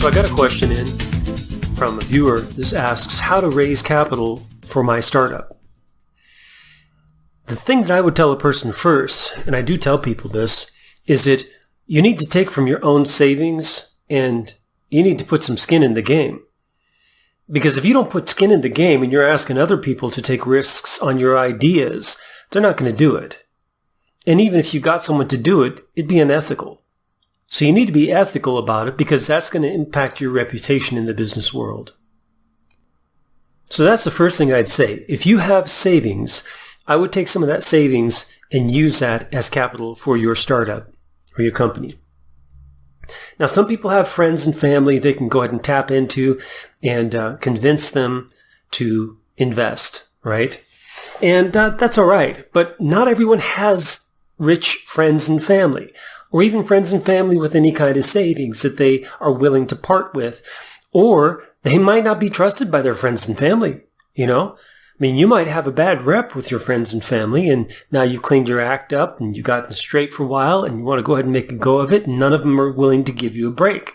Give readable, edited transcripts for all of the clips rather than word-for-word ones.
So I got a question in from a viewer. This asks how to raise capital for my startup. The thing that I would tell a person first, and I do tell people this, is that you need to take from your own savings and you need to put some skin in the game. Because if you don't put skin in the game and you're asking other people to take risks on your ideas, they're not going to do it. And even if you got someone to do it, it'd be unethical. So you need to be ethical about it because that's going to impact your reputation in the business world. So that's the first thing I'd say. If you have savings, I would take some of that savings and use that as capital for your startup or your company. Now, some people have friends and family they can go ahead and tap into and convince them to invest, right? And that's all right. But not everyone has rich friends and family, or even friends and family with any kind of savings that they are willing to part with. Or they might not be trusted by their friends and family, you know? I mean, you might have a bad rep with your friends and family, and now you've cleaned your act up and you've gotten straight for a while, and you want to go ahead and make a go of it, and none of them are willing to give you a break.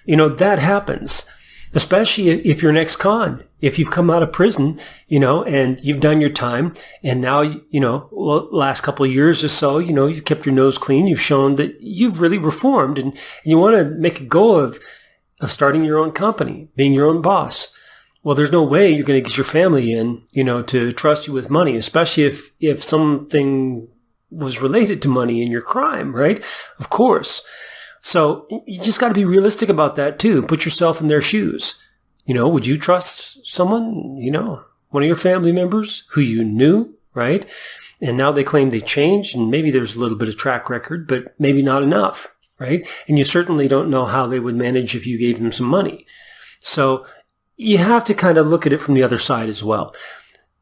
You know, that happens, especially if you're an ex-con. If you've come out of prison, you know, and you've done your time, and now, you know, well, last couple of years or so, you know, you've kept your nose clean, you've shown that you've really reformed, and you want to make a go of starting your own company, being your own boss. Well, there's no way you're going to get your family in, you know, to trust you with money, especially if something was related to money in your crime, right? Of course. So you just got to be realistic about that too. Put yourself in their shoes. You know, would you trust someone, you know, one of your family members who you knew, right? And now they claim they changed, and maybe there's a little bit of track record, but maybe not enough, right? And you certainly don't know how they would manage if you gave them some money. So you have to kind of look at it from the other side as well.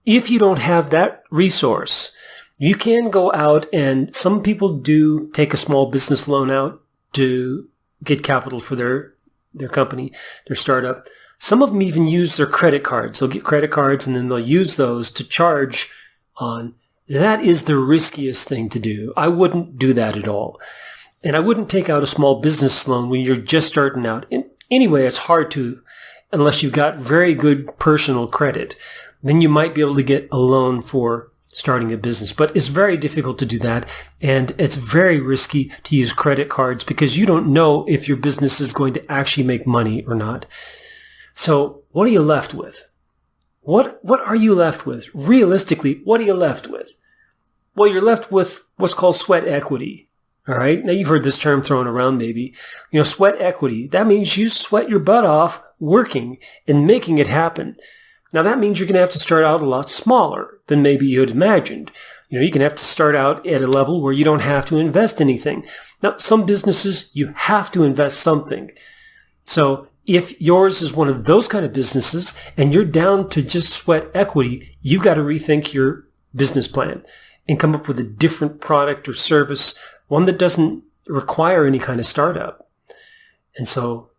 If you don't have that resource, you can go out, and some people do take a small business loan out to get capital for their company, their startup. Some of them even use their credit cards. They'll get credit cards and then they'll use those to charge on. That is the riskiest thing to do. I wouldn't do that at all. And I wouldn't take out a small business loan when you're just starting out. And anyway, it's hard to, unless you've got very good personal credit. Then you might be able to get a loan for starting a business. But it's very difficult to do that. And it's very risky to use credit cards because you don't know if your business is going to actually make money or not. So what are you left with? What are you left with? Realistically, what are you left with? Well, you're left with what's called sweat equity. All right. Now you've heard this term thrown around maybe. You know, sweat equity. That means you sweat your butt off working and making it happen. Now that means you're going to have to start out a lot smaller than maybe you had imagined. You know, you're going to have to start out at a level where you don't have to invest anything. Now, some businesses, you have to invest something. So if yours is one of those kind of businesses and you're down to just sweat equity, you've got to rethink your business plan and come up with a different product or service, one that doesn't require any kind of startup. And so,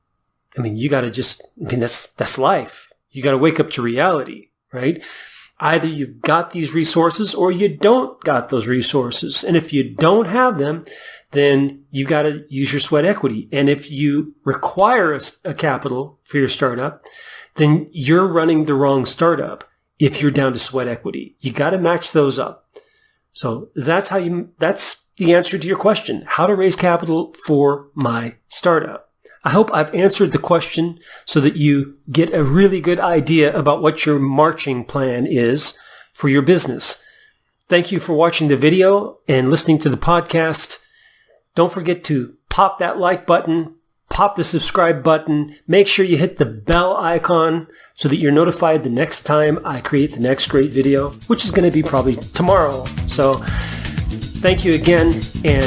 I mean, you got to that's life. You got to wake up to reality, right? Either you've got these resources or you don't got those resources. And if you don't have them, then you got to use your sweat equity. And if you require a capital for your startup, then you're running the wrong startup if you're down to sweat equity. You got to match those up. So that's the answer to your question, how to raise capital for my startup. I hope I've answered the question so that you get a really good idea about what your marching plan is for your business. Thank you for watching the video and listening to the podcast. Don't forget to pop that like button, pop the subscribe button, make sure you hit the bell icon so that you're notified the next time I create the next great video, which is going to be probably tomorrow. So thank you again, and